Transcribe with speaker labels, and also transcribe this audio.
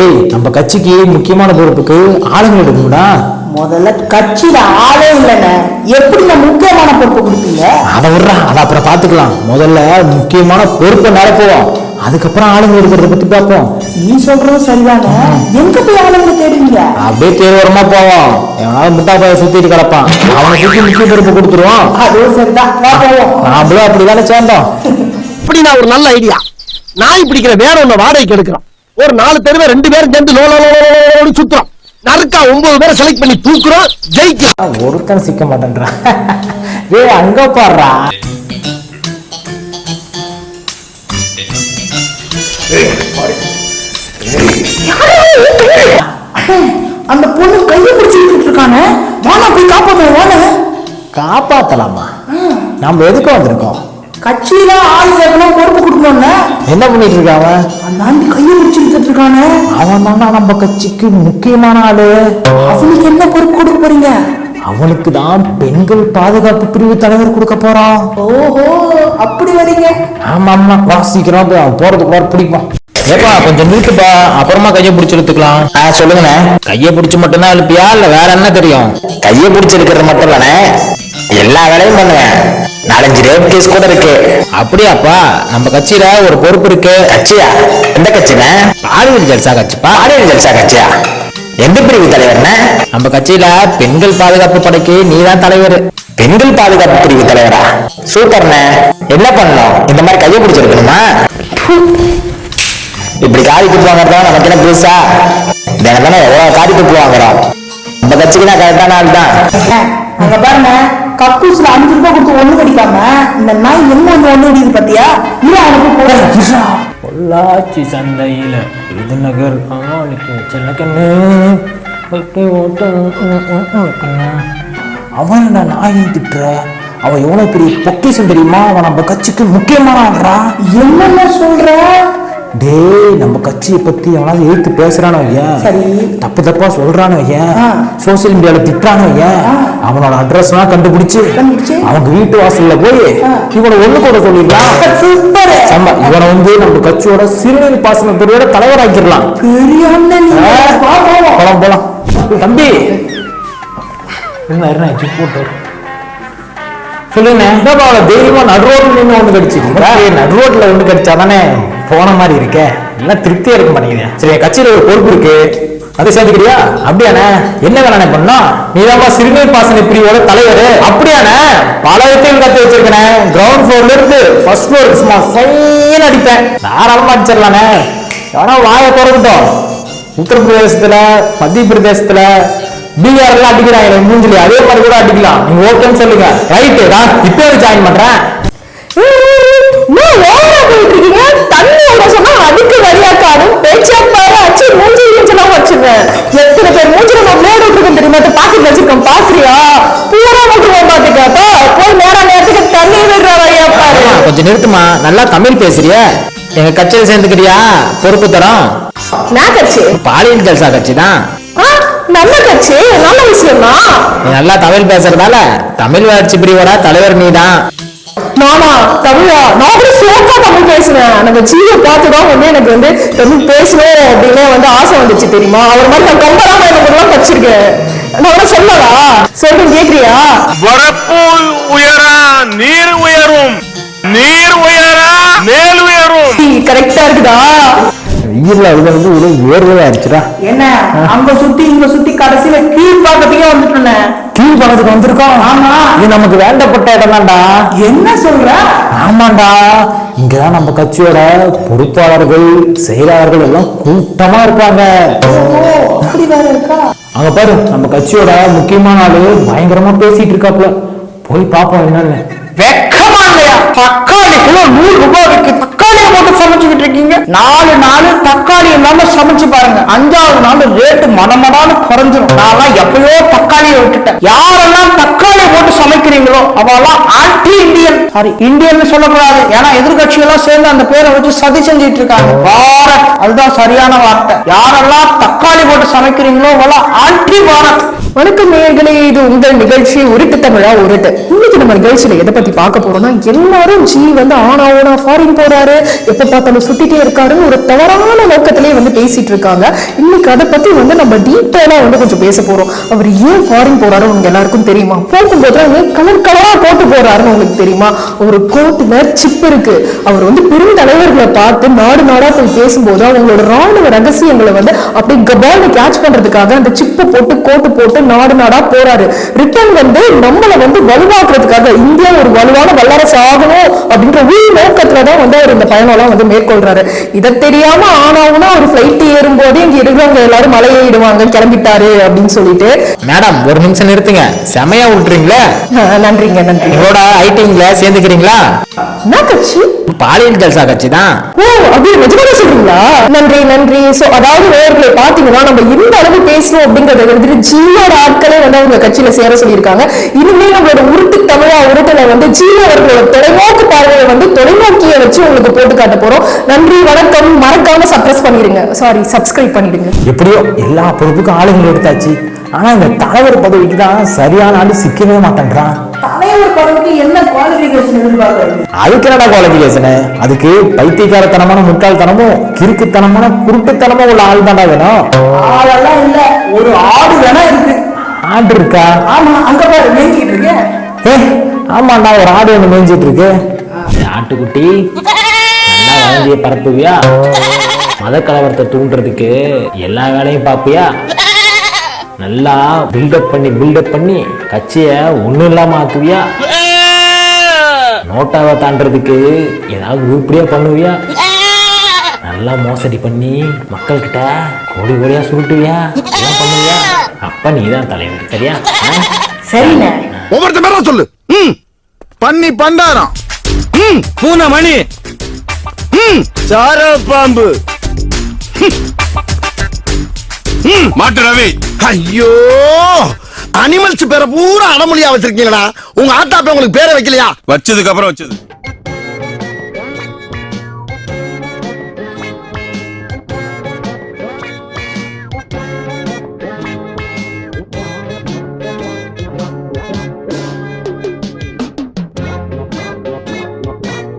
Speaker 1: டேய் நம்ம கட்சிக்கு முக்கியமான பொறுப்புக்கு ஆளுங்க எடுக்கணும்டா.
Speaker 2: முதல்ல கட்சியில ஆளே இல்லைன்னு எப்படி முக்கியமான பொறுப்பு கொடுப்பீங்க?
Speaker 1: அதை விடுறா, அதை அப்புறம் பாத்துக்கலாம். முதல்ல முக்கியமான பொறுப்பை நடப்போம், அதுக்கப்புறம் ஆளுங்க எடுக்கிறத பத்தி பார்ப்போம்.
Speaker 2: நீ சொல்றது சரிதானே. எங்க போய் ஆளுங்க தேடுவீங்க?
Speaker 1: அப்படியே தேர்வரமா போவோம். எவனாவது முட்டா பாய சுத்திட்டு கிடப்பான், அவனை சுத்தி முக்கிய பொறுப்பு கொடுத்துருவோம்.
Speaker 2: அதுவும் சரிதான், போவோம்.
Speaker 1: நாமளும் அப்படிதானே சேர்ந்தோம்.
Speaker 3: இப்படி நான் ஒரு நல்ல ஐடியா, நாய் பிடிக்கிற வேற ஒண்ணு வாடகைக்கு எடுக்கிறோம். ஒரு 4 தெருவை 2 பேரும் சேர்ந்து லோலோடு சுத்துறோம். நறுக்கா 9 பேரை செலக்ட் பண்ணி தூக்குறோம், ஜெயிக்கிறோம்.
Speaker 1: ஒருத்தன் சிக்க மாட்டேன்றான். அங்க பாடுறா.
Speaker 2: அந்த பொண்ணு கையை பிடிச்சிட்டு இருக்கானே, வானா போய் காப்பாத்தலாம்.
Speaker 1: காப்பாத்தலாமா? நம்ம எதுக்கு வந்திருக்கோம்?
Speaker 2: கட்சியில ஆள் சேர்க்கணும், பொறுப்பு கொடுக்கணும்னு.
Speaker 1: என்ன பண்ணிட்டு இருக்காங்க?
Speaker 2: அந்த கையை பிடிச்சிட்டு இருக்கானே,
Speaker 1: அவன் தானே நம்ம கட்சிக்கு முக்கியமான ஆளு.
Speaker 2: அவனுக்கு என்ன பொறுப்பு கொடுக்க போறீங்க?
Speaker 1: அவனுக்கு தான் பெண்கள் பாதுகாப்பு பிரிவு தலைவர் கொடுக்க போறான்.
Speaker 2: ஓஹோ, அப்படி வரீங்க?
Speaker 1: ஆமா ஆமா, வா சீக்கிரம் போறதுக்கு வர பிடிப்போம். ஏப்பா கொஞ்சம் நிறுத்துப்பா, அப்புறமா கையை பிடிச்சி இழுத்துக்கலாம். சொல்லுங்கண்ணே. கையை பிடிச்சி மட்டும்தான் இழுப்பியா இல்ல வேற என்ன தெரியும்? கையை பிடிச்சி இருக்கிறது மட்டும் தானே, எல்லா வேலையும் பண்ணுவேன். 4-5 ரேப் கேஸ் கூட இருக்கு. அப்படியாப்பா? நம்ம கட்சியில ஒரு பொறுப்பு இருக்கு. கட்சியா? எந்த கட்சினா? பாலியல் ஜல்சா கட்சிப்பா. பாலியல் ஜல்சா கட்சியா? எந்த பிரிவு தலைவர்னா? நம்ம கட்சியில பெண்கள் பாதுகாப்பு படைக்கு நீதான் தலைவர். பெண்கள் பாதுகாப்பு பிரிவு தலைவரா? சூப்பர்ண்ணே. என்ன பண்ணணும்? இந்த மாதிரி கையை பிடிச்சிருக்கணுமா? இப்படி காரி துப்பு வாங்கறதா நமக்கு என்ன புதுசா? தினத்தானே எவ்வளவு காரி துப்பு வாங்குறோம். நம்ம கட்சிக்கு நான் கரெக்டான ஆள் தான்.
Speaker 2: அங்க பாருங்க, கக்கூஸ்ல 5 ரூபாய் கொடுத்து ஒண்ணு கடிக்காம இந்த நாய் என்ன ஒண்ணு அடிக்குது பாத்தியா? இல்ல அவனுக்கு
Speaker 1: பொள்ளாச்சி சந்தையில இது நகர் செல்லக்கண்ணு. அவன் என்ன நாயை திட்டுற? அவன் எவ்வளவு பெரிய பொக்கிஷம் தெரியுமா? அவன் நம்ம கட்சிக்கு முக்கியமான ஆள்றா.
Speaker 2: என்னென்ன சொல்ற?
Speaker 1: டேய், நம்ம கட்சியை பத்தி அவனாவது எழுத்து பேசுறானோ ஏன்,
Speaker 2: சரி
Speaker 1: தப்பு தப்பா சொல்றானோ ஏன், சோசியல் மீடியால திட்டானோ ஏன், அவனோட அட்ரஸ் எல்லாம் கண்டுபிடிச்சு அவங்க வீட்டு வாசல்ல போய் இவனை ஒண்ணு கூட சொல்லிடலாம். இவனை நம்ம கட்சியோட சிறுநீர் பாசன துறையோட தலைவராக்கிடலாம். போலாம் போலாம். தம்பி போட்டு சொல்லுங்க. தைரியமா நடுரோட்ல நின்று ஒண்ணு கடிச்சிருக்கா? நடுரோட்ல ஒண்ணு கடிச்சா தானே போன மாதிரி இருக்க, எல்லாம் திருப்தியா இருக்க மாட்டேங்குது. சரி, என் கட்சியில ஒரு பொறுப்பு இருக்கு, அதை சேர்த்துக்கிறியா? அப்படியானே? என்ன வேணானே பண்ணா? நீதான்ப்பா சிறுநீர் பாசன பிரிவோட தலைவர். அப்படியானே? பல வித்தையும் கத்து வச்சிருக்கேன். கிரவுண்ட் ஃப்ளோர்ல இருந்து ஃபர்ஸ்ட் ஃப்ளோர் சும்மா சைன் அடிப்பேன். தாராளமா அடிச்சிடலானே. எவனா வாயை திறக்கட்டும். உத்தரப்பிரதேசத்துல, மத்திய பிரதேசத்துல, பீகார் எல்லாம் அடிக்கிறாங்க மூஞ்சில, அதே மாதிரி கூட அடிக்கலாம். நீங்க ஓகேன்னு சொல்லுங்க. ரைட்டு, நான் இப்போ ஜாயின் பண்றேன்.
Speaker 2: அதுக்கு வரியாக்காரும் பேச்சாப்பாரு அச்சு மூஞ்சி மூஞ்செல்லாம் வச்சிருக்கேன். எத்தனை பேர் மூஞ்சில நான் பிளேட் விட்டுருக்கேன் தெரியுமா? பாக்கெட் வச்சிருக்கேன், பாக்குறியா? பூரா விட்டுருவோம் பாத்துக்காப்பா. போய் நேரத்துக்கு தண்ணி விடுற வரியாப்பாரு.
Speaker 1: கொஞ்சம் நிறுத்துமா, நல்லா தமிழ் பேசுறிய. எங்க கட்சியில சேர்ந்துக்கிறியா? பொறுப்பு தரோம்.
Speaker 2: நான் கட்சி
Speaker 1: பாலியல் ஜல்சா கட்சி தான்.
Speaker 2: நல்ல கட்சி, நல்ல விஷயமா?
Speaker 1: நீ நல்லா தமிழ் பேசுறதால தமிழ் வளர்ச்சி பிரிவோட தலைவர் நீதான்.
Speaker 2: நானா தமிழா? நான் கூட சோக்கா தமிழ் பேசுறேன். நம்ம ஜீவை பார்த்துதான் எனக்கு தமிழ் பேசணும் அப்படின்னு ஆசை வந்துச்சு தெரியுமா? அவர் மாதிரி நான் கம்பராம எனக்கு படிச்சிருக்கேன். நான் கூட சொல்லலா? சொல்றேன், கேக்குறியா?
Speaker 4: வரப்பு உயரா நீர் உயரும், நீர் உயரா மேல் உயரும்.
Speaker 2: கரெக்டா இருக்குதா?
Speaker 1: வேர்வையாச்சுடா.
Speaker 2: என்ன அங்க சுத்தி இங்க சுத்தி கடைசியில கீழ்பாக்கத்துக்கே வந்துட்டேன்.
Speaker 1: கீழ்பாக்கத்துக்கு வந்திருக்கோம். ஆமா, இது நமக்கு வேண்டப்பட்ட இடம் தான்டா.
Speaker 2: என்ன சொல்ற?
Speaker 1: ஆமாண்டா, இங்கதான் நம்ம கட்சியோட பொறுப்பாளர்கள், செயலாளர்கள் எல்லாம் கூட்டமா இருப்பாங்க.
Speaker 2: அப்படி வேற இருக்கா?
Speaker 1: அங்க பாரு, நம்ம கட்சியோட முக்கியமான ஆளு பயங்கரமா பேசிட்டு இருக்காப்ல. போய் பாப்போம் என்னன்னு.
Speaker 2: வெக்கமா இல்லையா? தக்காளி கிலோ 100 ரூபாய்க்கு தக்காளியை போட்டு சமைச்சுக்கிட்டு இருக்கீங்க. 4 நாள் தக்காளி இல்லாம சமைச்சு பாருங்க, 5ஆவது நாள் ரேட்டு மனமடான்னு குறைஞ்சிரும். நான் எப்பயோ தக்காளியை விட்டுட்டேன். யாரெல்லாம் தக்காளி போட்டு சமைக்கிறீங்களோ அவெல்லாம் ஆன்டி இந்தியன். சாரி, இந்தியன் சொல்லக்கூடாது, ஏன்னா எதிர்கட்சியெல்லாம் சேர்ந்து அந்த பேரை வச்சு சதி செஞ்சிட்டு இருக்காங்க. பாரத், அதுதான் சரியான வார்த்தை. யாரெல்லாம் தக்காளி போட்டு சமைக்கிறீங்களோ அவெல்லாம் ஆன்டி பாரத்.
Speaker 5: வணக்கம் நேயர்களே, இது உங்கள் நிகழ்ச்சி உருட்டு தமிழா உருட்டு. இன்னைக்கு நம்ம நிகழ்ச்சியில எதை பத்தி பார்க்க போறோம்னா, எல்லாரும் ஜி வந்து ஆனா ஃபாரின் போறாரு, எப்ப பார்த்தாலும் சுத்திட்டே இருக்காருன்னு ஒரு தவறான நோக்கத்திலே வந்து பேசிட்டு இருக்காங்க. இன்னைக்கு அதை பத்தி வந்து நம்ம டீட்டெயிலா வந்து கொஞ்சம் பேச போறோம். அவர் ஏன் ஃபாரின் போறாரு உங்க எல்லாருக்கும் தெரியுமா? போகும்போது கலர் கலரா கோட்டு போறாருன்னு உங்களுக்கு தெரியுமா? ஒரு கோட்டுல சிப் இருக்கு. அவர் வந்து பெருந்தலைவர்களை பார்த்து நாடு நாடா போய் பேசும்போது அவங்களோட ராணுவ ரகசியங்களை வந்து அப்படி கபால்னு கேட்ச் பண்றதுக்காக அந்த சிப்பை போட்டு கோட்டு போட்டு நாடு நாடா போறாரு. ரிட்டர்ன் வந்து நம்மளை வந்து வலுவாக்குறதுக்காக, இந்தியா ஒரு வலுவான வல்லரசு ஆகணும் அப்படின்ற உள் நோக்கத்துலதான் வந்து அவர் இந்த பயணம் எல்லாம் வந்து மேற்கொள்றாரு. இதை தெரியாம ஆனாவுனா ஒரு பிளைட் ஏறும் போது இங்க இருக்கிறவங்க எல்லாரும் மலையை இடுவாங்க கிளம்பிட்டாரு அப்படின்னு சொல்லிட்டு.
Speaker 1: மேடம் ஒரு நிமிஷம் நிறுத்துங்க, செமையா விட்டுறீங்களே.
Speaker 5: நன்றிங்க நன்றி.
Speaker 1: எங்களோட ஐடிங்ல சேர்ந்துக்கிறீங்களா?
Speaker 5: என்ன கட்சி?
Speaker 1: பாலியல் ஜல்சா கட்சி தான்.
Speaker 5: ஓ, அப்படி நிஜமா சொல்றீங்களா? நன்றி நன்றி. சோ அதாவது நேயர்களை பாத்தீங்கன்னா நம்ம இந்த அளவு பேசணும் அப்படிங்கறத வந்து ஜியோட ஆட்களே வந்து அவங்க கட்சியில சேர சொல்லியிருக்காங்க. இனிமே நம்மளோட உருட்டு தமிழா உருட்டுல வந்து ஜியோ அவர்களோட தொலைநோக்கு பார்வையை வந்து தொலைநோக்கிய வச்சு உங்களுக்கு போட்டு காட்ட போறோம். நன்றி வணக்கம். மறக்காம சப்ஸ்கிரைப் பண்ணிடுங்க.
Speaker 1: எப்படியோ எல்லா பொறுப்புக்கும் ஆளுங்களை எடுத்தாச்சு. ஆனா இந்த தலைவர் பதவிக்கு தான் சரியான ஆளு சிக்கவே மாட்டேன்றான்.
Speaker 5: தலைவர் பதவிக்கு என்ன குவாலிஃபிகேஷன் எதிர்பார்க்கறது?
Speaker 1: அதுக்கு என்னடா குவாலிஃபிகேஷன்? அதுக்கு பைத்தியக்காரத்தனமான முட்டாள்தனமும் கிறுக்குத்தனமான குருட்டுத்தனமும் உள்ள ஆள் தாண்டா வேணும்.
Speaker 5: ஆளெல்லாம் இல்ல, ஒரு ஆடு வேணா இருக்கு.
Speaker 1: ஆடு இருக்கா?
Speaker 5: ஆமா, அங்க பாரு மேய்ஞ்சிட்டு இருக்கேன்.
Speaker 1: ஆமாண்டா, ஒரு ஆடு ஒண்ணு மேய்ஞ்சிட்டு இருக்கு. ஆட்டுக்குட்டி நல்லா வளர்ந்திய பரப்புவியா? மத கலவரத்தை தூண்டுறதுக்கு எல்லா வேலையும் பாப்பியா? நல்லா பில்டப் பண்ணி கட்சிய ஒண்ணும் இல்லாம ஆக்குவியா? நோட்டாவை தாண்டறதுக்கு ஏதாவது உருப்படியா பண்ணுவியா? நல்லா மோசடி பண்ணி மக்கள் கிட்ட கோடி கோடியா சுருட்டுவியா? எல்லாம் பண்ணுவியா? அப்ப நீதான் தலைவர், சரியா?
Speaker 5: சரிண்ணே.
Speaker 3: ஒவ்வொருத்த மேல சொல்லு. பண்ணி பண்டாரம்,
Speaker 4: பூனை மணி,
Speaker 3: சார பாம்பு,
Speaker 4: மாட்டு ரவி.
Speaker 3: ஐயோ, அனிமல்ஸ் பேரை பூரா அடமொழியா வச்சிருக்கீங்களா? உங்க ஆத்தாப்ப உங்களுக்கு பேரை வைக்கலையா?
Speaker 4: வச்சதுக்கு அப்புறம் வச்சது